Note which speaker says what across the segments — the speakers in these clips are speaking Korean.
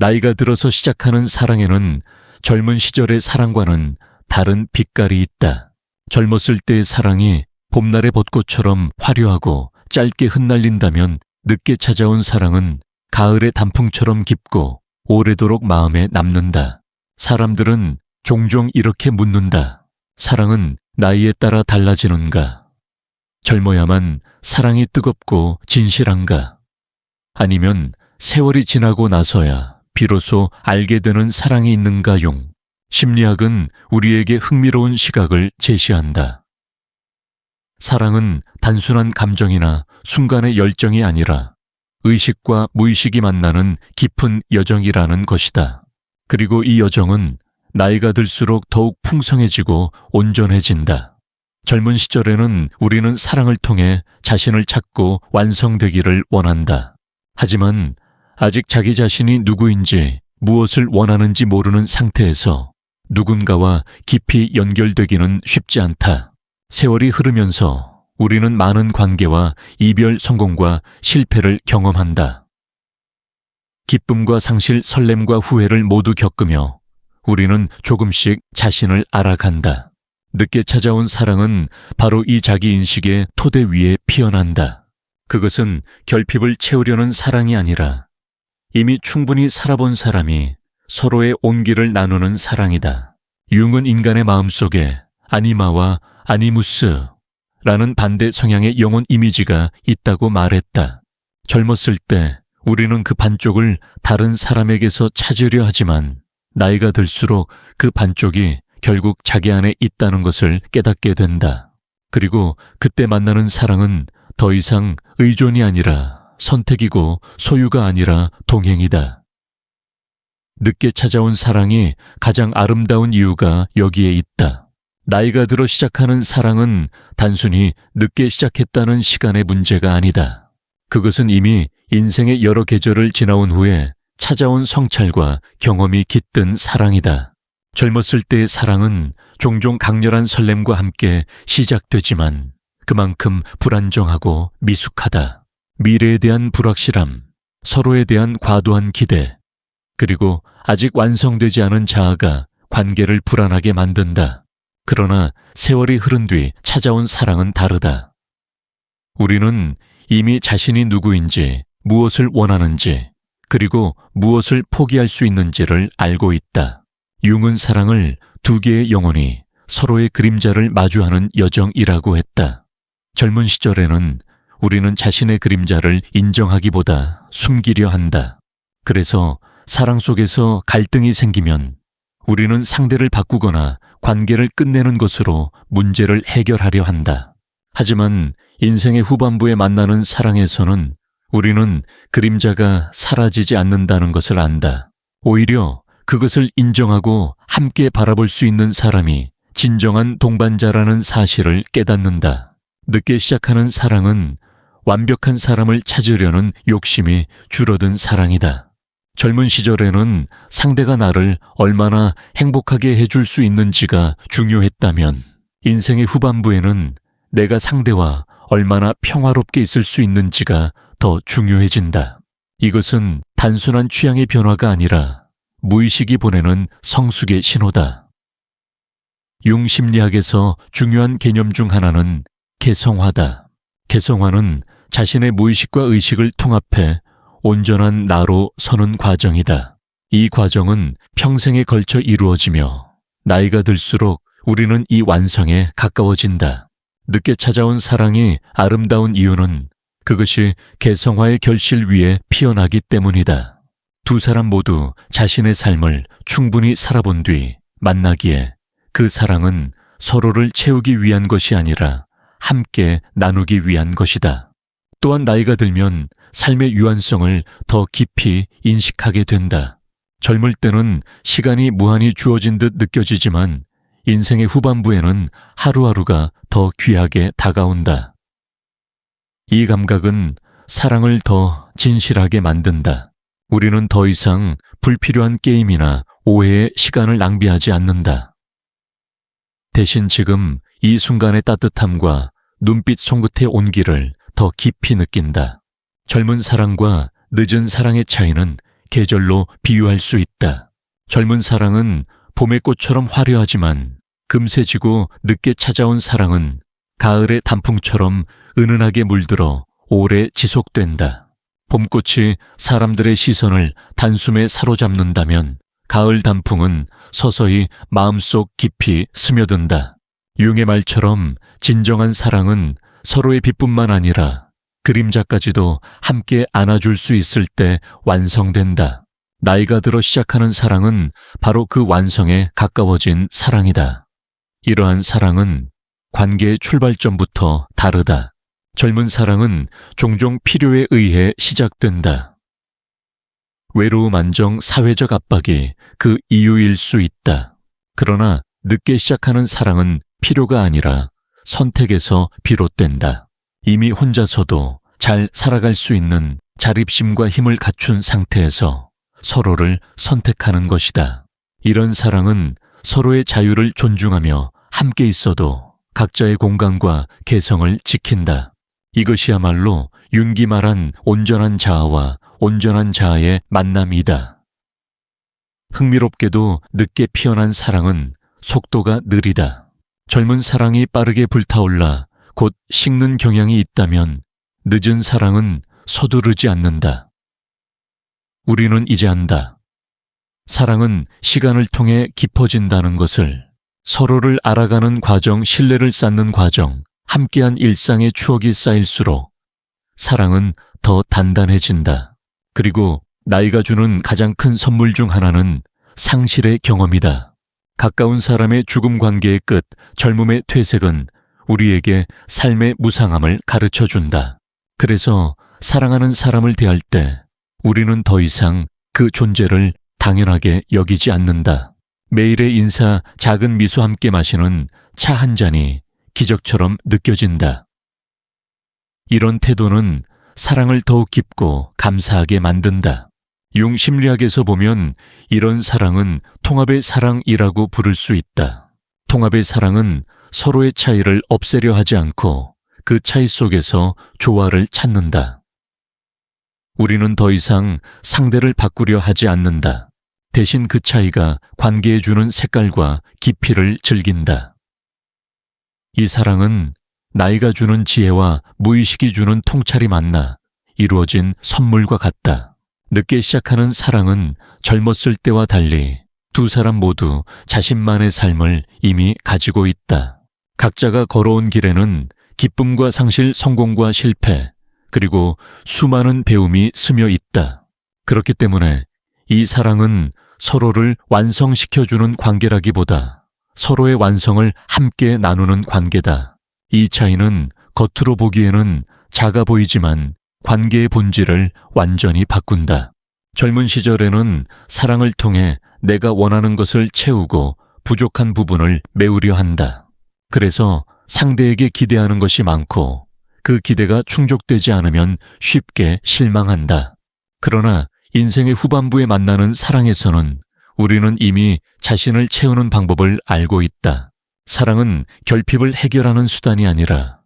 Speaker 1: 나이가 들어서 시작하는 사랑에는 젊은 시절의 사랑과는 다른 빛깔이 있다. 젊었을 때의 사랑이 봄날의 벚꽃처럼 화려하고 짧게 흩날린다면 늦게 찾아온 사랑은 가을의 단풍처럼 깊고 오래도록 마음에 남는다. 사람들은 종종 이렇게 묻는다. 사랑은 나이에 따라 달라지는가? 젊어야만 사랑이 뜨겁고 진실한가? 아니면 세월이 지나고 나서야 비로소 알게 되는 사랑이 있는가용? 심리학은 우리에게 흥미로운 시각을 제시한다. 사랑은 단순한 감정이나 순간의 열정이 아니라 의식과 무의식이 만나는 깊은 여정이라는 것이다. 그리고 이 여정은 나이가 들수록 더욱 풍성해지고 온전해진다. 젊은 시절에는 우리는 사랑을 통해 자신을 찾고 완성되기를 원한다. 하지만 아직 자기 자신이 누구인지 무엇을 원하는지 모르는 상태에서 누군가와 깊이 연결되기는 쉽지 않다. 세월이 흐르면서 우리는 많은 관계와 이별 성공과 실패를 경험한다. 기쁨과 상실, 설렘과 후회를 모두 겪으며 우리는 조금씩 자신을 알아간다. 늦게 찾아온 사랑은 바로 이 자기인식의 토대 위에 피어난다. 그것은 결핍을 채우려는 사랑이 아니라 이미 충분히 살아본 사람이 서로의 온기를 나누는 사랑이다. 융은 인간의 마음속에 아니마와 아니무스라는 반대 성향의 영혼 이미지가 있다고 말했다. 젊었을 때 우리는 그 반쪽을 다른 사람에게서 찾으려 하지만 나이가 들수록 그 반쪽이 결국 자기 안에 있다는 것을 깨닫게 된다. 그리고 그때 만나는 사랑은 더 이상 의존이 아니라 선택이고 소유가 아니라 동행이다. 늦게 찾아온 사랑이 가장 아름다운 이유가 여기에 있다. 나이가 들어 시작하는 사랑은 단순히 늦게 시작했다는 시간의 문제가 아니다. 그것은 이미 인생의 여러 계절을 지나온 후에 찾아온 성찰과 경험이 깃든 사랑이다. 젊었을 때의 사랑은 종종 강렬한 설렘과 함께 시작되지만 그만큼 불안정하고 미숙하다. 미래에 대한 불확실함, 서로에 대한 과도한 기대, 그리고 아직 완성되지 않은 자아가 관계를 불안하게 만든다. 그러나 세월이 흐른 뒤 찾아온 사랑은 다르다. 우리는 이미 자신이 누구인지, 무엇을 원하는지, 그리고 무엇을 포기할 수 있는지를 알고 있다. 융은 사랑을 두 개의 영혼이 서로의 그림자를 마주하는 여정이라고 했다. 젊은 시절에는 우리는 자신의 그림자를 인정하기보다 숨기려 한다. 그래서 사랑 속에서 갈등이 생기면 우리는 상대를 바꾸거나 관계를 끝내는 것으로 문제를 해결하려 한다. 하지만 인생의 후반부에 만나는 사랑에서는 우리는 그림자가 사라지지 않는다는 것을 안다. 오히려 그것을 인정하고 함께 바라볼 수 있는 사람이 진정한 동반자라는 사실을 깨닫는다. 늦게 시작하는 사랑은 완벽한 사람을 찾으려는 욕심이 줄어든 사랑이다. 젊은 시절에는 상대가 나를 얼마나 행복하게 해줄 수 있는지가 중요했다면 인생의 후반부에는 내가 상대와 얼마나 평화롭게 있을 수 있는지가 더 중요해진다. 이것은 단순한 취향의 변화가 아니라 무의식이 보내는 성숙의 신호다. 융 심리학에서 중요한 개념 중 하나는 개성화다. 개성화는 자신의 무의식과 의식을 통합해 온전한 나로 서는 과정이다. 이 과정은 평생에 걸쳐 이루어지며 나이가 들수록 우리는 이 완성에 가까워진다. 늦게 찾아온 사랑이 아름다운 이유는 그것이 개성화의 결실 위에 피어나기 때문이다. 두 사람 모두 자신의 삶을 충분히 살아본 뒤 만나기에 그 사랑은 서로를 채우기 위한 것이 아니라 함께 나누기 위한 것이다. 또한 나이가 들면 삶의 유한성을 더 깊이 인식하게 된다. 젊을 때는 시간이 무한히 주어진 듯 느껴지지만 인생의 후반부에는 하루하루가 더 귀하게 다가온다. 이 감각은 사랑을 더 진실하게 만든다. 우리는 더 이상 불필요한 게임이나 오해에 시간을 낭비하지 않는다. 대신 지금 이 순간의 따뜻함과 눈빛 손끝의 온기를 더 깊이 느낀다. 젊은 사랑과 늦은 사랑의 차이는 계절로 비유할 수 있다. 젊은 사랑은 봄의 꽃처럼 화려하지만 금세 지고 늦게 찾아온 사랑은 가을의 단풍처럼 은은하게 물들어 오래 지속된다. 봄꽃이 사람들의 시선을 단숨에 사로잡는다면 가을 단풍은 서서히 마음속 깊이 스며든다. 융의 말처럼 진정한 사랑은 서로의 빛뿐만 아니라 그림자까지도 함께 안아줄 수 있을 때 완성된다. 나이가 들어 시작하는 사랑은 바로 그 완성에 가까워진 사랑이다. 이러한 사랑은 관계의 출발점부터 다르다. 젊은 사랑은 종종 필요에 의해 시작된다. 외로움, 안정, 사회적 압박이 그 이유일 수 있다. 그러나 늦게 시작하는 사랑은 필요가 아니라 선택에서 비롯된다. 이미 혼자서도 잘 살아갈 수 있는 자립심과 힘을 갖춘 상태에서 서로를 선택하는 것이다. 이런 사랑은 서로의 자유를 존중하며 함께 있어도 각자의 공간과 개성을 지킨다. 이것이야말로 융기 말한 온전한 자아와 온전한 자아의 만남이다. 흥미롭게도 늦게 피어난 사랑은 속도가 느리다. 젊은 사랑이 빠르게 불타올라 곧 식는 경향이 있다면 늦은 사랑은 서두르지 않는다. 우리는 이제 안다. 사랑은 시간을 통해 깊어진다는 것을. 서로를 알아가는 과정, 신뢰를 쌓는 과정, 함께한 일상의 추억이 쌓일수록 사랑은 더 단단해진다. 그리고 나이가 주는 가장 큰 선물 중 하나는 상실의 경험이다. 가까운 사람의 죽음 관계의 끝, 젊음의 퇴색은 우리에게 삶의 무상함을 가르쳐준다. 그래서 사랑하는 사람을 대할 때 우리는 더 이상 그 존재를 당연하게 여기지 않는다. 매일의 인사, 작은 미소 함께 마시는 차 한 잔이 기적처럼 느껴진다. 이런 태도는 사랑을 더욱 깊고 감사하게 만든다. 융 심리학에서 보면 이런 사랑은 통합의 사랑이라고 부를 수 있다. 통합의 사랑은 서로의 차이를 없애려 하지 않고 그 차이 속에서 조화를 찾는다. 우리는 더 이상 상대를 바꾸려 하지 않는다. 대신 그 차이가 관계에 주는 색깔과 깊이를 즐긴다. 이 사랑은 나이가 주는 지혜와 무의식이 주는 통찰이 만나 이루어진 선물과 같다. 늦게 시작하는 사랑은 젊었을 때와 달리 두 사람 모두 자신만의 삶을 이미 가지고 있다. 각자가 걸어온 길에는 기쁨과 상실, 성공과 실패, 그리고 수많은 배움이 스며 있다. 그렇기 때문에 이 사랑은 서로를 완성시켜주는 관계라기보다 서로의 완성을 함께 나누는 관계다. 이 차이는 겉으로 보기에는 작아 보이지만 관계의 본질을 완전히 바꾼다. 젊은 시절에는 사랑을 통해 내가 원하는 것을 채우고 부족한 부분을 메우려 한다. 그래서 상대에게 기대하는 것이 많고 그 기대가 충족되지 않으면 쉽게 실망한다. 그러나 인생의 후반부에 만나는 사랑에서는 우리는 이미 자신을 채우는 방법을 알고 있다. 사랑은 결핍을 해결하는 수단이 아니라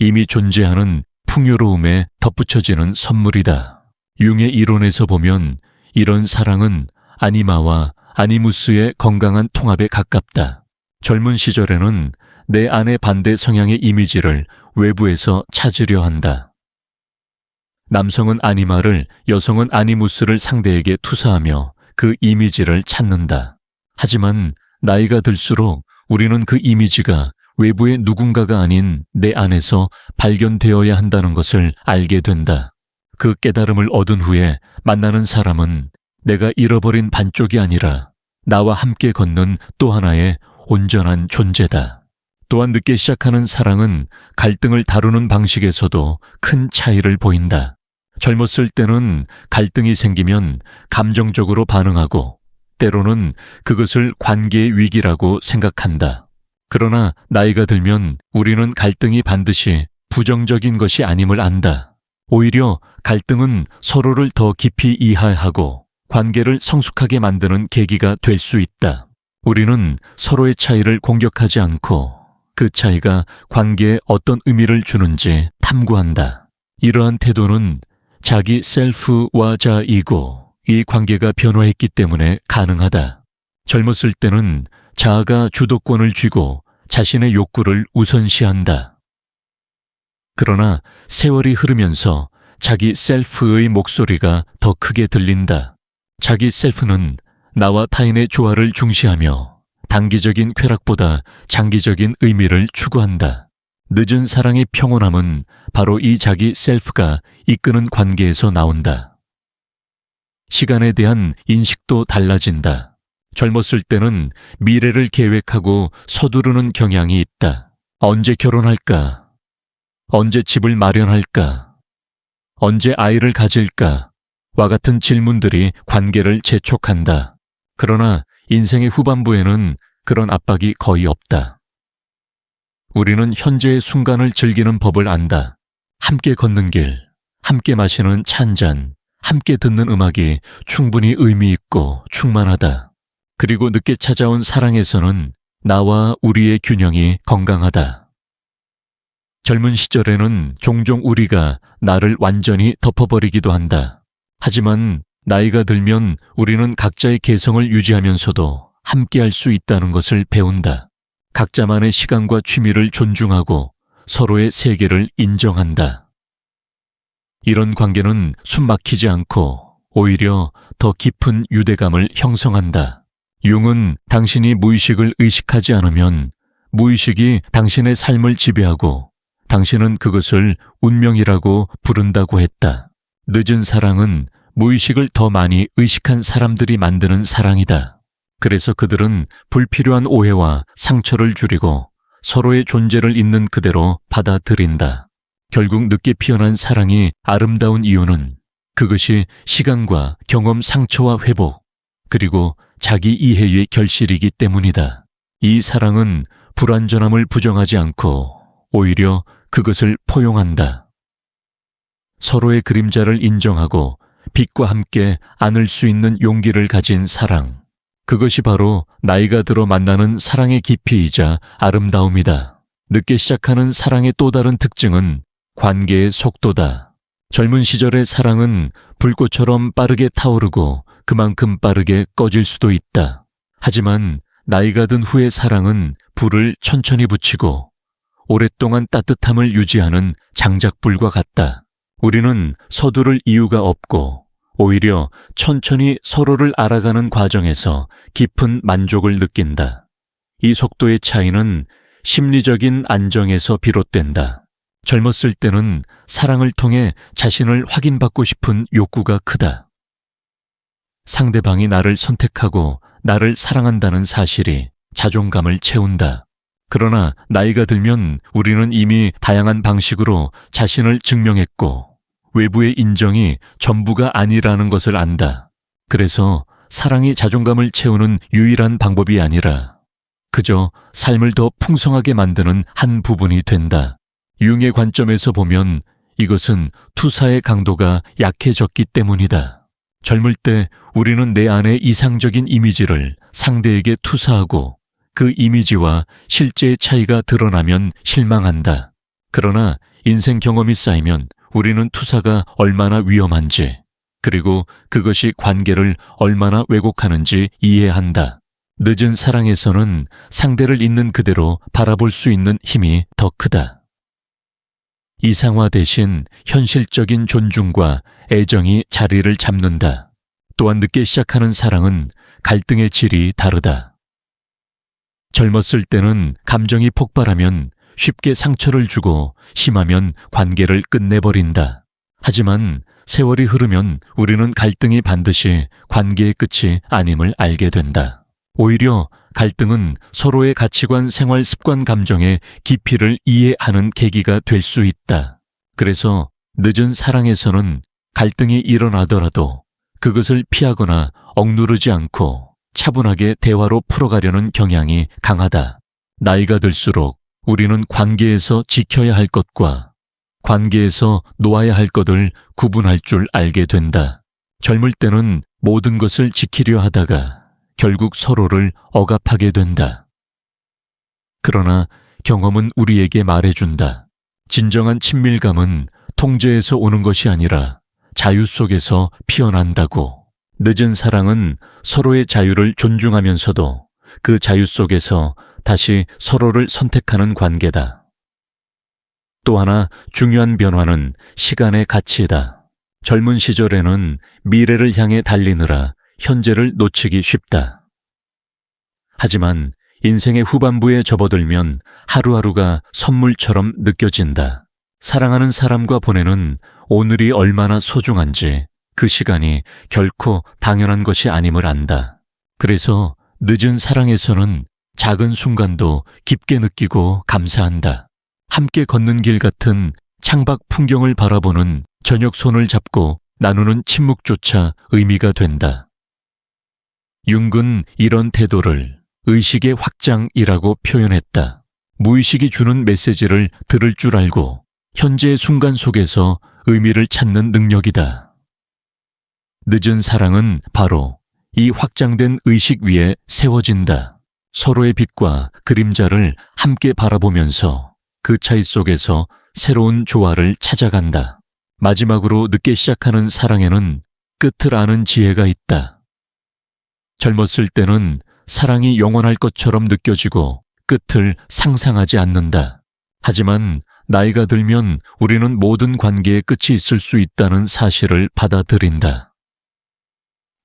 Speaker 1: 이미 존재하는 풍요로움에 덧붙여지는 선물이다. 융의 이론에서 보면 이런 사랑은 아니마와 아니무스의 건강한 통합에 가깝다. 젊은 시절에는 내 안의 반대 성향의 이미지를 외부에서 찾으려 한다. 남성은 아니마를, 여성은 아니무스를 상대에게 투사하며 그 이미지를 찾는다. 하지만 나이가 들수록 우리는 그 이미지가 외부의 누군가가 아닌 내 안에서 발견되어야 한다는 것을 알게 된다. 그 깨달음을 얻은 후에 만나는 사람은 내가 잃어버린 반쪽이 아니라 나와 함께 걷는 또 하나의 온전한 존재다. 또한 늦게 시작하는 사랑은 갈등을 다루는 방식에서도 큰 차이를 보인다. 젊었을 때는 갈등이 생기면 감정적으로 반응하고 때로는 그것을 관계의 위기라고 생각한다. 그러나 나이가 들면 우리는 갈등이 반드시 부정적인 것이 아님을 안다. 오히려 갈등은 서로를 더 깊이 이해하고 관계를 성숙하게 만드는 계기가 될 수 있다. 우리는 서로의 차이를 공격하지 않고 그 차이가 관계에 어떤 의미를 주는지 탐구한다. 이러한 태도는 자기 셀프와 자이고 이 관계가 변화했기 때문에 가능하다. 젊었을 때는 자아가 주도권을 쥐고 자신의 욕구를 우선시한다. 그러나 세월이 흐르면서 자기 셀프의 목소리가 더 크게 들린다. 자기 셀프는 나와 타인의 조화를 중시하며 단기적인 쾌락보다 장기적인 의미를 추구한다. 늦은 사랑의 평온함은 바로 이 자기 셀프가 이끄는 관계에서 나온다. 시간에 대한 인식도 달라진다. 젊었을 때는 미래를 계획하고 서두르는 경향이 있다. 언제 결혼할까? 언제 집을 마련할까? 언제 아이를 가질까? 와 같은 질문들이 관계를 재촉한다. 그러나 인생의 후반부에는 그런 압박이 거의 없다. 우리는 현재의 순간을 즐기는 법을 안다. 함께 걷는 길, 함께 마시는 차 한 잔, 함께 듣는 음악이 충분히 의미 있고 충만하다. 그리고 늦게 찾아온 사랑에서는 나와 우리의 균형이 건강하다. 젊은 시절에는 종종 우리가 나를 완전히 덮어버리기도 한다. 하지만 나이가 들면 우리는 각자의 개성을 유지하면서도 함께할 수 있다는 것을 배운다. 각자만의 시간과 취미를 존중하고 서로의 세계를 인정한다. 이런 관계는 숨 막히지 않고 오히려 더 깊은 유대감을 형성한다. 융은 당신이 무의식을 의식하지 않으면 무의식이 당신의 삶을 지배하고 당신은 그것을 운명이라고 부른다고 했다. 늦은 사랑은 무의식을 더 많이 의식한 사람들이 만드는 사랑이다. 그래서 그들은 불필요한 오해와 상처를 줄이고 서로의 존재를 있는 그대로 받아들인다. 결국 늦게 피어난 사랑이 아름다운 이유는 그것이 시간과 경험 상처와 회복, 그리고 자기 이해의 결실이기 때문이다. 이 사랑은 불완전함을 부정하지 않고 오히려 그것을 포용한다. 서로의 그림자를 인정하고 빛과 함께 안을 수 있는 용기를 가진 사랑. 그것이 바로 나이가 들어 만나는 사랑의 깊이이자 아름다움이다. 늦게 시작하는 사랑의 또 다른 특징은 관계의 속도다. 젊은 시절의 사랑은 불꽃처럼 빠르게 타오르고 그만큼 빠르게 꺼질 수도 있다. 하지만 나이가 든 후의 사랑은 불을 천천히 붙이고 오랫동안 따뜻함을 유지하는 장작불과 같다. 우리는 서두를 이유가 없고 오히려 천천히 서로를 알아가는 과정에서 깊은 만족을 느낀다. 이 속도의 차이는 심리적인 안정에서 비롯된다. 젊었을 때는 사랑을 통해 자신을 확인받고 싶은 욕구가 크다. 상대방이 나를 선택하고 나를 사랑한다는 사실이 자존감을 채운다. 그러나 나이가 들면 우리는 이미 다양한 방식으로 자신을 증명했고 외부의 인정이 전부가 아니라는 것을 안다. 그래서 사랑이 자존감을 채우는 유일한 방법이 아니라 그저 삶을 더 풍성하게 만드는 한 부분이 된다. 융의 관점에서 보면 이것은 투사의 강도가 약해졌기 때문이다. 젊을 때 우리는 내 안의 이상적인 이미지를 상대에게 투사하고 그 이미지와 실제의 차이가 드러나면 실망한다. 그러나 인생 경험이 쌓이면 우리는 투사가 얼마나 위험한지, 그리고 그것이 관계를 얼마나 왜곡하는지 이해한다. 늦은 사랑에서는 상대를 있는 그대로 바라볼 수 있는 힘이 더 크다. 이상화 대신 현실적인 존중과 애정이 자리를 잡는다. 또한 늦게 시작하는 사랑은 갈등의 질이 다르다. 젊었을 때는 감정이 폭발하면 쉽게 상처를 주고 심하면 관계를 끝내버린다. 하지만 세월이 흐르면 우리는 갈등이 반드시 관계의 끝이 아님을 알게 된다. 오히려 갈등은 서로의 가치관, 생활, 습관, 감정의 깊이를 이해하는 계기가 될 수 있다. 그래서 늦은 사랑에서는 갈등이 일어나더라도 그것을 피하거나 억누르지 않고 차분하게 대화로 풀어가려는 경향이 강하다. 나이가 들수록 우리는 관계에서 지켜야 할 것과 관계에서 놓아야 할 것을 구분할 줄 알게 된다. 젊을 때는 모든 것을 지키려 하다가 결국 서로를 억압하게 된다. 그러나 경험은 우리에게 말해준다. 진정한 친밀감은 통제에서 오는 것이 아니라 자유 속에서 피어난다고. 늦은 사랑은 서로의 자유를 존중하면서도 그 자유 속에서 다시 서로를 선택하는 관계다. 또 하나 중요한 변화는 시간의 가치이다. 젊은 시절에는 미래를 향해 달리느라 현재를 놓치기 쉽다. 하지만 인생의 후반부에 접어들면 하루하루가 선물처럼 느껴진다. 사랑하는 사람과 보내는 오늘이 얼마나 소중한지 그 시간이 결코 당연한 것이 아님을 안다. 그래서 늦은 사랑에서는 작은 순간도 깊게 느끼고 감사한다. 함께 걷는 길 같은 창밖 풍경을 바라보는 저녁 손을 잡고 나누는 침묵조차 의미가 된다. 융은 이런 태도를 의식의 확장이라고 표현했다. 무의식이 주는 메시지를 들을 줄 알고 현재의 순간 속에서 의미를 찾는 능력이다. 늦은 사랑은 바로 이 확장된 의식 위에 세워진다. 서로의 빛과 그림자를 함께 바라보면서 그 차이 속에서 새로운 조화를 찾아간다. 마지막으로 늦게 시작하는 사랑에는 끝을 아는 지혜가 있다. 젊었을 때는 사랑이 영원할 것처럼 느껴지고 끝을 상상하지 않는다. 하지만 나이가 들면 우리는 모든 관계에 끝이 있을 수 있다는 사실을 받아들인다.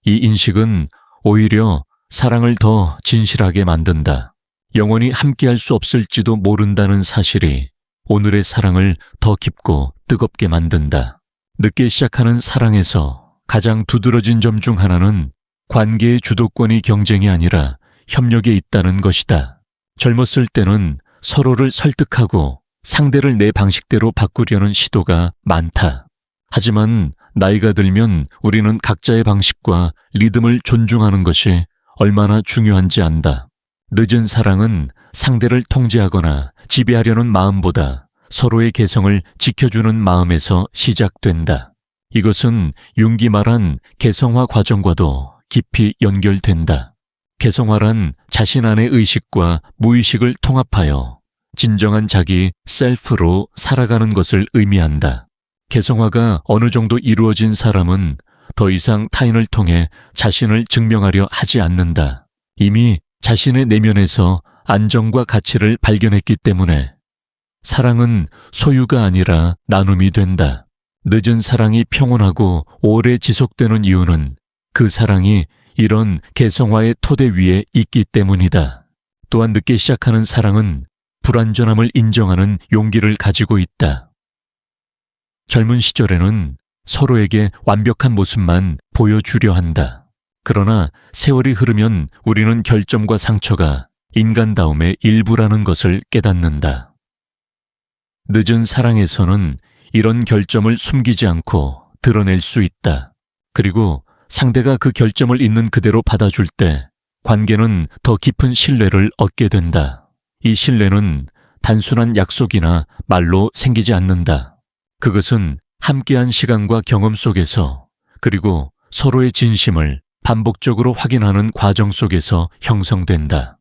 Speaker 1: 이 인식은 오히려 사랑을 더 진실하게 만든다. 영원히 함께할 수 없을지도 모른다는 사실이 오늘의 사랑을 더 깊고 뜨겁게 만든다. 늦게 시작하는 사랑에서 가장 두드러진 점 중 하나는 관계의 주도권이 경쟁이 아니라 협력에 있다는 것이다. 젊었을 때는 서로를 설득하고 상대를 내 방식대로 바꾸려는 시도가 많다. 하지만 나이가 들면 우리는 각자의 방식과 리듬을 존중하는 것이 얼마나 중요한지 안다. 늦은 사랑은 상대를 통제하거나 지배하려는 마음보다 서로의 개성을 지켜주는 마음에서 시작된다. 이것은 융이 말한 개성화 과정과도 깊이 연결된다. 개성화란 자신 안의 의식과 무의식을 통합하여 진정한 자기 셀프로 살아가는 것을 의미한다. 개성화가 어느 정도 이루어진 사람은 더 이상 타인을 통해 자신을 증명하려 하지 않는다. 이미 자신의 내면에서 안정과 가치를 발견했기 때문에 사랑은 소유가 아니라 나눔이 된다. 늦은 사랑이 평온하고 오래 지속되는 이유는 그 사랑이 이런 개성화의 토대 위에 있기 때문이다. 또한 늦게 시작하는 사랑은 불완전함을 인정하는 용기를 가지고 있다. 젊은 시절에는 서로에게 완벽한 모습만 보여주려 한다. 그러나 세월이 흐르면 우리는 결점과 상처가 인간다움의 일부라는 것을 깨닫는다. 늦은 사랑에서는 이런 결점을 숨기지 않고 드러낼 수 있다. 그리고 상대가 그 결점을 있는 그대로 받아줄 때 관계는 더 깊은 신뢰를 얻게 된다. 이 신뢰는 단순한 약속이나 말로 생기지 않는다. 그것은 함께한 시간과 경험 속에서 그리고 서로의 진심을 반복적으로 확인하는 과정 속에서 형성된다.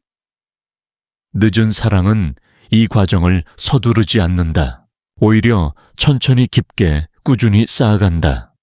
Speaker 1: 늦은 사랑은 이 과정을 서두르지 않는다. 오히려 천천히 깊게 꾸준히 쌓아간다.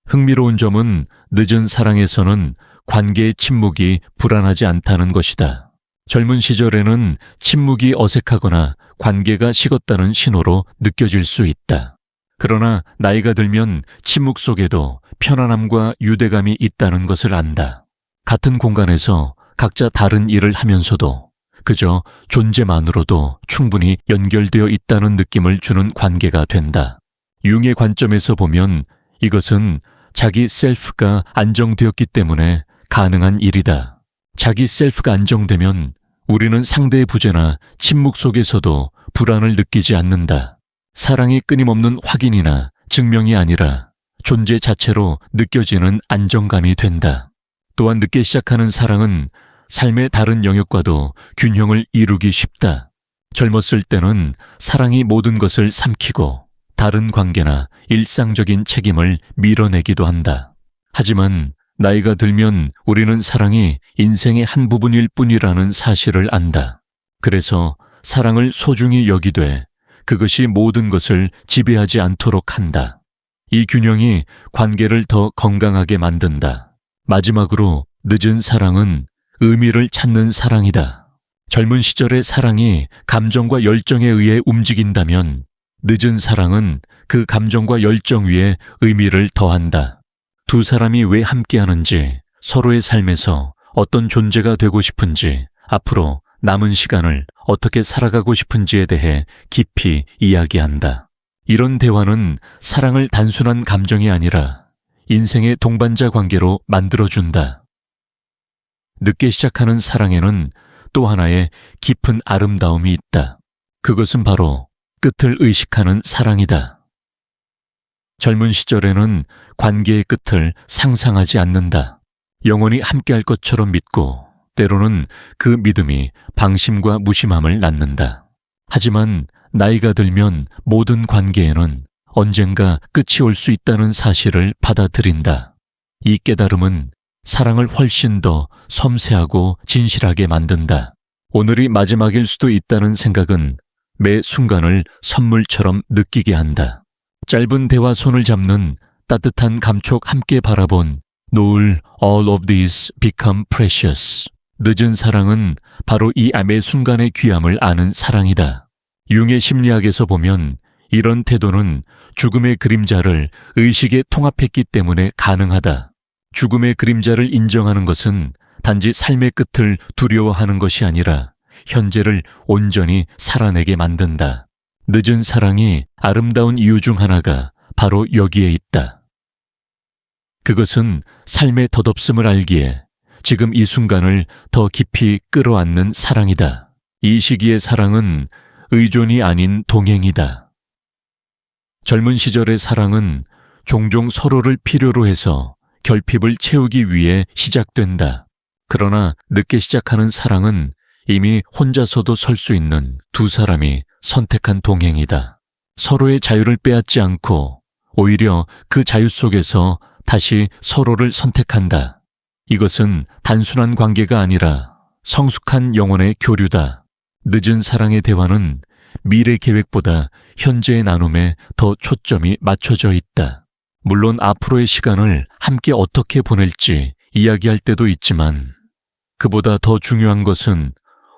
Speaker 1: 흥미로운 점은 늦은 사랑에서는 관계의 침묵이 불안하지 않다는 것이다. 젊은 시절에는 침묵이 어색하거나 관계가 식었다는 신호로 느껴질 수 있다. 그러나 나이가 들면 침묵 속에도 편안함과 유대감이 있다는 것을 안다. 같은 공간에서 각자 다른 일을 하면서도 그저 존재만으로도 충분히 연결되어 있다는 느낌을 주는 관계가 된다. 융의 관점에서 보면 이것은 자기 셀프가 안정되었기 때문에 가능한 일이다. 자기 셀프가 안정되면 우리는 상대의 부재나 침묵 속에서도 불안을 느끼지 않는다. 사랑이 끊임없는 확인이나 증명이 아니라 존재 자체로 느껴지는 안정감이 된다. 또한 늦게 시작하는 사랑은 삶의 다른 영역과도 균형을 이루기 쉽다. 젊었을 때는 사랑이 모든 것을 삼키고 다른 관계나 일상적인 책임을 밀어내기도 한다. 하지만 나이가 들면 우리는 사랑이 인생의 한 부분일 뿐이라는 사실을 안다. 그래서 사랑을 소중히 여기되 그것이 모든 것을 지배하지 않도록 한다. 이 균형이 관계를 더 건강하게 만든다. 마지막으로 늦은 사랑은 의미를 찾는 사랑이다. 젊은 시절의 사랑이 감정과 열정에 의해 움직인다면 늦은 사랑은 그 감정과 열정 위에 의미를 더한다. 두 사람이 왜 함께하는지, 서로의 삶에서 어떤 존재가 되고 싶은지, 앞으로 남은 시간을 어떻게 살아가고 싶은지에 대해 깊이 이야기한다. 이런 대화는 사랑을 단순한 감정이 아니라 인생의 동반자 관계로 만들어준다. 늦게 시작하는 사랑에는 또 하나의 깊은 아름다움이 있다. 그것은 바로 끝을 의식하는 사랑이다. 젊은 시절에는 관계의 끝을 상상하지 않는다. 영원히 함께할 것처럼 믿고 때로는 그 믿음이 방심과 무심함을 낳는다. 하지만 나이가 들면 모든 관계에는 언젠가 끝이 올 수 있다는 사실을 받아들인다. 이 깨달음은 사랑을 훨씬 더 섬세하고 진실하게 만든다. 오늘이 마지막일 수도 있다는 생각은 매 순간을 선물처럼 느끼게 한다. 짧은 대화 손을 잡는 따뜻한 감촉 함께 바라본 노을 All of these become precious. 늦은 사랑은 바로 이 매 순간의 귀함을 아는 사랑이다. 융의 심리학에서 보면 이런 태도는 죽음의 그림자를 의식에 통합했기 때문에 가능하다. 죽음의 그림자를 인정하는 것은 단지 삶의 끝을 두려워하는 것이 아니라 현재를 온전히 살아내게 만든다. 늦은 사랑이 아름다운 이유 중 하나가 바로 여기에 있다. 그것은 삶의 덧없음을 알기에 지금 이 순간을 더 깊이 끌어안는 사랑이다. 이 시기의 사랑은 의존이 아닌 동행이다. 젊은 시절의 사랑은 종종 서로를 필요로 해서 결핍을 채우기 위해 시작된다. 그러나 늦게 시작하는 사랑은 이미 혼자서도 설 수 있는 두 사람이 선택한 동행이다. 서로의 자유를 빼앗지 않고 오히려 그 자유 속에서 다시 서로를 선택한다. 이것은 단순한 관계가 아니라 성숙한 영혼의 교류다. 늦은 사랑의 대화는 미래 계획보다 현재의 나눔에 더 초점이 맞춰져 있다. 물론 앞으로의 시간을 함께 어떻게 보낼지 이야기할 때도 있지만 그보다 더 중요한 것은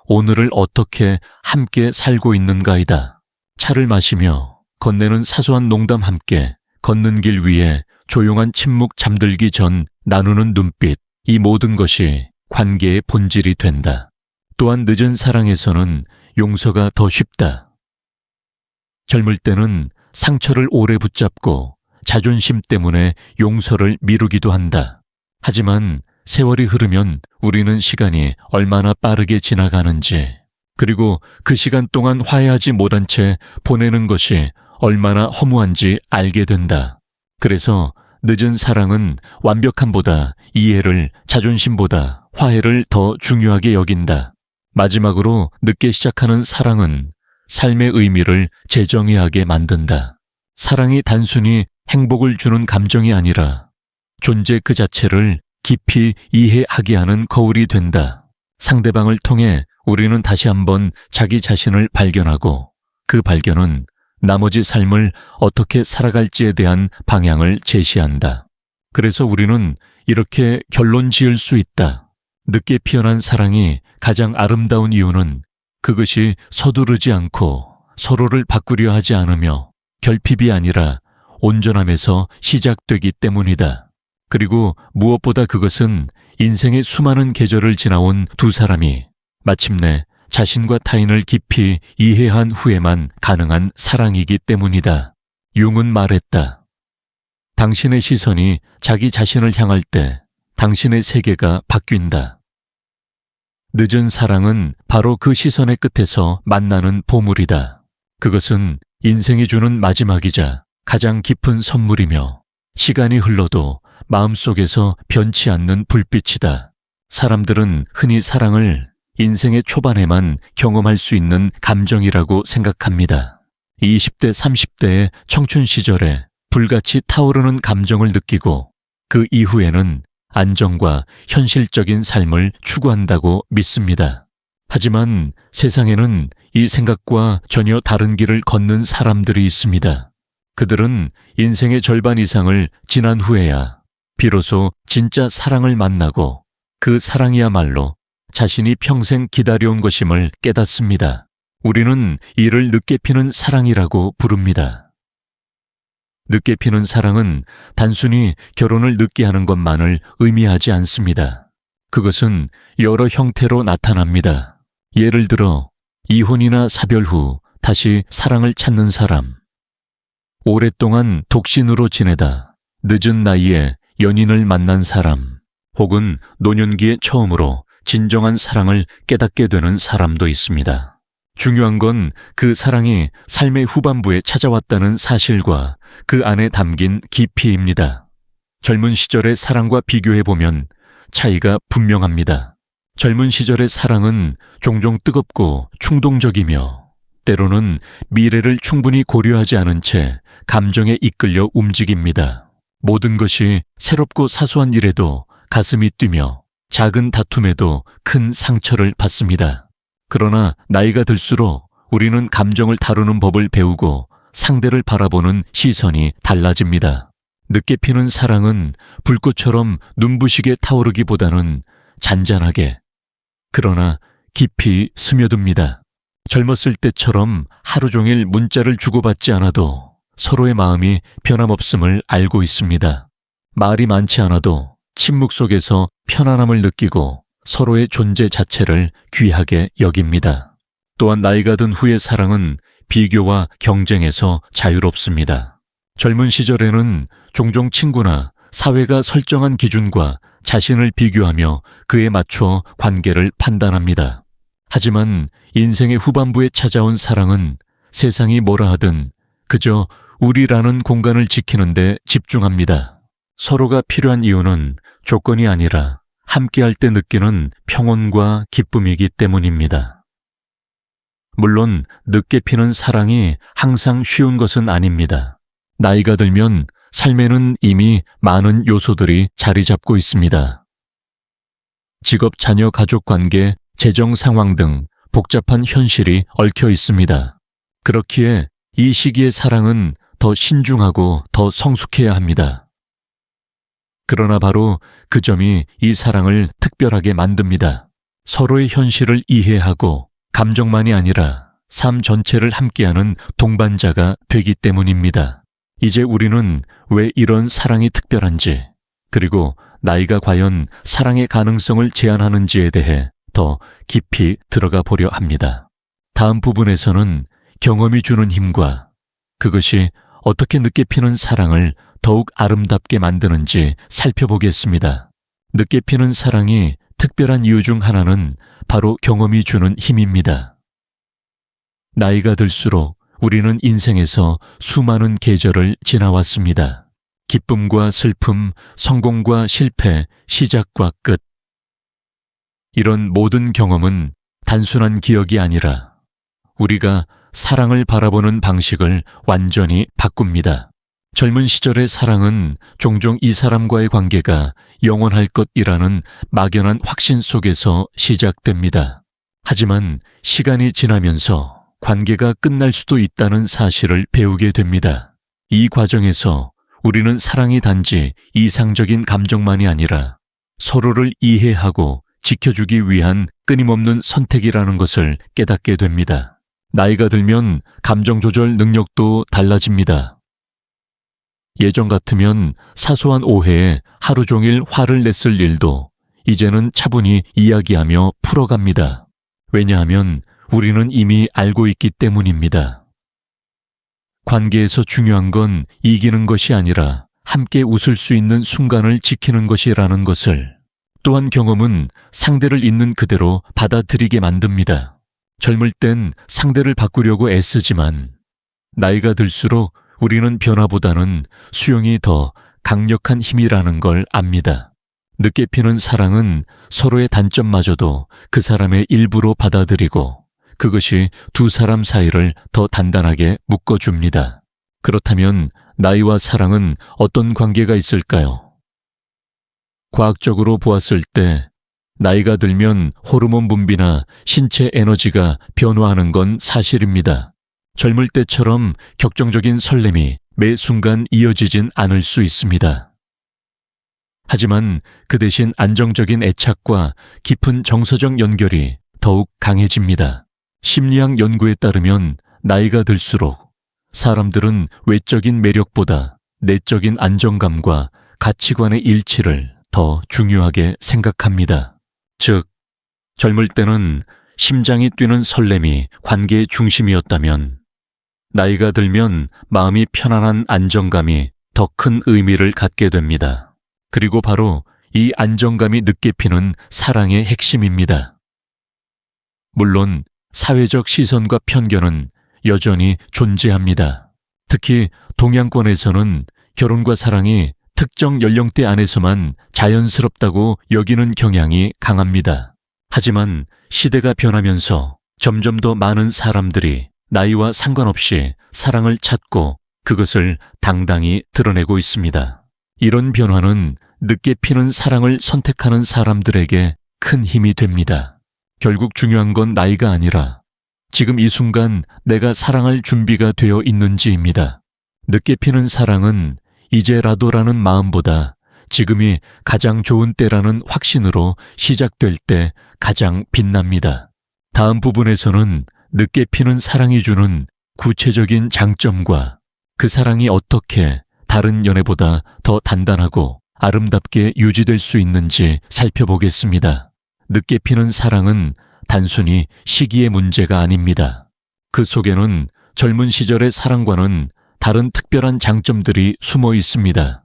Speaker 1: 오늘을 어떻게 함께 살고 있는가이다. 차를 마시며 건네는 사소한 농담 함께 걷는 길 위에 조용한 침묵 잠들기 전 나누는 눈빛, 이 모든 것이 관계의 본질이 된다. 또한 늦은 사랑에서는 용서가 더 쉽다. 젊을 때는 상처를 오래 붙잡고 자존심 때문에 용서를 미루기도 한다. 하지만 세월이 흐르면 우리는 시간이 얼마나 빠르게 지나가는지, 그리고 그 시간 동안 화해하지 못한 채 보내는 것이 얼마나 허무한지 알게 된다. 그래서 늦은 사랑은 완벽함보다 이해를, 자존심보다 화해를 더 중요하게 여긴다. 마지막으로 늦게 시작하는 사랑은 삶의 의미를 재정의하게 만든다. 사랑이 단순히 행복을 주는 감정이 아니라 존재 그 자체를 깊이 이해하게 하는 거울이 된다. 상대방을 통해 우리는 다시 한번 자기 자신을 발견하고 그 발견은 나머지 삶을 어떻게 살아갈지에 대한 방향을 제시한다. 그래서 우리는 이렇게 결론 지을 수 있다. 늦게 피어난 사랑이 가장 아름다운 이유는 그것이 서두르지 않고 서로를 바꾸려 하지 않으며 결핍이 아니라 온전함에서 시작되기 때문이다. 그리고 무엇보다 그것은 인생의 수많은 계절을 지나온 두 사람이 마침내 자신과 타인을 깊이 이해한 후에만 가능한 사랑이기 때문이다. 융은 말했다. 당신의 시선이 자기 자신을 향할 때 당신의 세계가 바뀐다. 늦은 사랑은 바로 그 시선의 끝에서 만나는 보물이다. 그것은 인생이 주는 마지막이자 가장 깊은 선물이며 시간이 흘러도 마음속에서 변치 않는 불빛이다. 사람들은 흔히 사랑을 인생의 초반에만 경험할 수 있는 감정이라고 생각합니다. 20대, 30대의 청춘 시절에 불같이 타오르는 감정을 느끼고 그 이후에는 안정과 현실적인 삶을 추구한다고 믿습니다. 하지만 세상에는 이 생각과 전혀 다른 길을 걷는 사람들이 있습니다. 그들은 인생의 절반 이상을 지난 후에야 비로소 진짜 사랑을 만나고 그 사랑이야말로 자신이 평생 기다려온 것임을 깨닫습니다. 우리는 이를 늦게 피는 사랑이라고 부릅니다. 늦게 피는 사랑은 단순히 결혼을 늦게 하는 것만을 의미하지 않습니다. 그것은 여러 형태로 나타납니다. 예를 들어 이혼이나 사별 후 다시 사랑을 찾는 사람, 오랫동안 독신으로 지내다 늦은 나이에 연인을 만난 사람, 혹은 노년기에 처음으로 진정한 사랑을 깨닫게 되는 사람도 있습니다. 중요한 건 그 사랑이 삶의 후반부에 찾아왔다는 사실과 그 안에 담긴 깊이입니다. 젊은 시절의 사랑과 비교해보면 차이가 분명합니다. 젊은 시절의 사랑은 종종 뜨겁고 충동적이며 때로는 미래를 충분히 고려하지 않은 채 감정에 이끌려 움직입니다. 모든 것이 새롭고 사소한 일에도 가슴이 뛰며 작은 다툼에도 큰 상처를 받습니다. 그러나 나이가 들수록 우리는 감정을 다루는 법을 배우고 상대를 바라보는 시선이 달라집니다. 늦게 피는 사랑은 불꽃처럼 눈부시게 타오르기보다는 잔잔하게, 그러나 깊이 스며듭니다. 젊었을 때처럼 하루 종일 문자를 주고받지 않아도 서로의 마음이 변함없음을 알고 있습니다. 말이 많지 않아도 침묵 속에서 편안함을 느끼고 서로의 존재 자체를 귀하게 여깁니다. 또한 나이가 든 후의 사랑은 비교와 경쟁에서 자유롭습니다. 젊은 시절에는 종종 친구나 사회가 설정한 기준과 자신을 비교하며 그에 맞춰 관계를 판단합니다. 하지만 인생의 후반부에 찾아온 사랑은 세상이 뭐라 하든 그저 우리라는 공간을 지키는 데 집중합니다. 서로가 필요한 이유는 조건이 아니라 함께할 때 느끼는 평온과 기쁨이기 때문입니다. 물론 늦게 피는 사랑이 항상 쉬운 것은 아닙니다. 나이가 들면 삶에는 이미 많은 요소들이 자리 잡고 있습니다. 직업, 자녀, 가족 관계, 재정 상황 등 복잡한 현실이 얽혀 있습니다. 그렇기에 이 시기의 사랑은 더 신중하고 더 성숙해야 합니다. 그러나 바로 그 점이 이 사랑을 특별하게 만듭니다. 서로의 현실을 이해하고 감정만이 아니라 삶 전체를 함께하는 동반자가 되기 때문입니다. 이제 우리는 왜 이런 사랑이 특별한지, 그리고 나이가 과연 사랑의 가능성을 제한하는지에 대해 더 깊이 들어가 보려 합니다. 다음 부분에서는 경험이 주는 힘과 그것이 어떻게 늦게 피는 사랑을 더욱 아름답게 만드는지 살펴보겠습니다. 늦게 피는 사랑이 특별한 이유 중 하나는 바로 경험이 주는 힘입니다. 나이가 들수록 우리는 인생에서 수많은 계절을 지나왔습니다. 기쁨과 슬픔, 성공과 실패, 시작과 끝. 이런 모든 경험은 단순한 기억이 아니라 우리가 사랑을 바라보는 방식을 완전히 바꿉니다. 젊은 시절의 사랑은 종종 이 사람과의 관계가 영원할 것이라는 막연한 확신 속에서 시작됩니다. 하지만 시간이 지나면서 관계가 끝날 수도 있다는 사실을 배우게 됩니다. 이 과정에서 우리는 사랑이 단지 이상적인 감정만이 아니라 서로를 이해하고 지켜주기 위한 끊임없는 선택이라는 것을 깨닫게 됩니다. 나이가 들면 감정 조절 능력도 달라집니다. 예전 같으면 사소한 오해에 하루 종일 화를 냈을 일도 이제는 차분히 이야기하며 풀어갑니다. 왜냐하면 우리는 이미 알고 있기 때문입니다. 관계에서 중요한 건 이기는 것이 아니라 함께 웃을 수 있는 순간을 지키는 것이라는 것을, 또한 경험은 상대를 있는 그대로 받아들이게 만듭니다. 젊을 땐 상대를 바꾸려고 애쓰지만 나이가 들수록 우리는 변화보다는 수용이 더 강력한 힘이라는 걸 압니다. 늦게 피는 사랑은 서로의 단점마저도 그 사람의 일부로 받아들이고 그것이 두 사람 사이를 더 단단하게 묶어줍니다. 그렇다면 나이와 사랑은 어떤 관계가 있을까요? 과학적으로 보았을 때 나이가 들면 호르몬 분비나 신체 에너지가 변화하는 건 사실입니다. 젊을 때처럼 격정적인 설렘이 매 순간 이어지진 않을 수 있습니다. 하지만 그 대신 안정적인 애착과 깊은 정서적 연결이 더욱 강해집니다. 심리학 연구에 따르면 나이가 들수록 사람들은 외적인 매력보다 내적인 안정감과 가치관의 일치를 더 중요하게 생각합니다. 즉, 젊을 때는 심장이 뛰는 설렘이 관계의 중심이었다면 나이가 들면 마음이 편안한 안정감이 더 큰 의미를 갖게 됩니다. 그리고 바로 이 안정감이 늦게 피는 사랑의 핵심입니다. 물론 사회적 시선과 편견은 여전히 존재합니다. 특히 동양권에서는 결혼과 사랑이 특정 연령대 안에서만 자연스럽다고 여기는 경향이 강합니다. 하지만 시대가 변하면서 점점 더 많은 사람들이 나이와 상관없이 사랑을 찾고 그것을 당당히 드러내고 있습니다. 이런 변화는 늦게 피는 사랑을 선택하는 사람들에게 큰 힘이 됩니다. 결국 중요한 건 나이가 아니라 지금 이 순간 내가 사랑할 준비가 되어 있는지입니다. 늦게 피는 사랑은 이제라도라는 마음보다 지금이 가장 좋은 때라는 확신으로 시작될 때 가장 빛납니다. 다음 부분에서는 늦게 피는 사랑이 주는 구체적인 장점과 그 사랑이 어떻게 다른 연애보다 더 단단하고 아름답게 유지될 수 있는지 살펴보겠습니다. 늦게 피는 사랑은 단순히 시기의 문제가 아닙니다. 그 속에는 젊은 시절의 사랑과는 다른 특별한 장점들이 숨어 있습니다.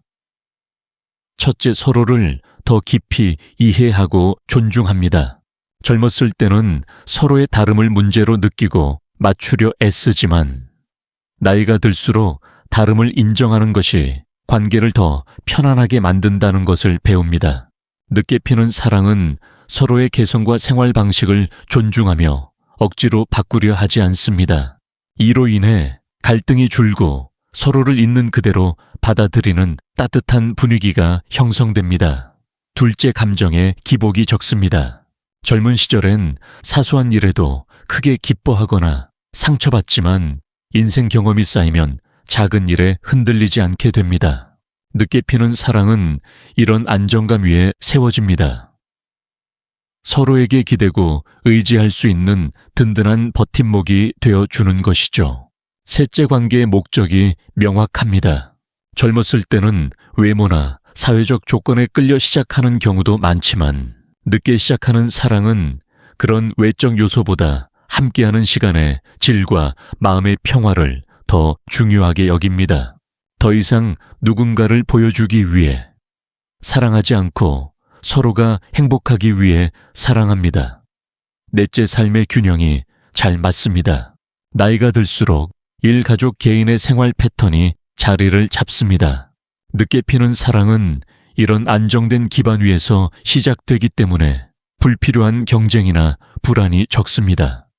Speaker 1: 첫째, 서로를 더 깊이 이해하고 존중합니다. 젊었을 때는 서로의 다름을 문제로 느끼고 맞추려 애쓰지만 나이가 들수록 다름을 인정하는 것이 관계를 더 편안하게 만든다는 것을 배웁니다. 늦게 피는 사랑은 서로의 개성과 생활 방식을 존중하며 억지로 바꾸려 하지 않습니다. 이로 인해 갈등이 줄고 서로를 있는 그대로 받아들이는 따뜻한 분위기가 형성됩니다. 둘째, 감정에 기복이 적습니다. 젊은 시절엔 사소한 일에도 크게 기뻐하거나 상처받지만 인생 경험이 쌓이면 작은 일에 흔들리지 않게 됩니다. 늦게 피는 사랑은 이런 안정감 위에 세워집니다. 서로에게 기대고 의지할 수 있는 든든한 버팀목이 되어주는 것이죠. 셋째, 관계의 목적이 명확합니다. 젊었을 때는 외모나 사회적 조건에 끌려 시작하는 경우도 많지만 늦게 시작하는 사랑은 그런 외적 요소보다 함께하는 시간의 질과 마음의 평화를 더 중요하게 여깁니다. 더 이상 누군가를 보여주기 위해 사랑하지 않고 서로가 행복하기 위해 사랑합니다. 넷째, 삶의 균형이 잘 맞습니다. 나이가 들수록 일, 가족, 개인의 생활 패턴이 자리를 잡습니다. 늦게 피는 사랑은 이런 안정된 기반 위에서 시작되기 때문에 불필요한 경쟁이나 불안이 적습니다.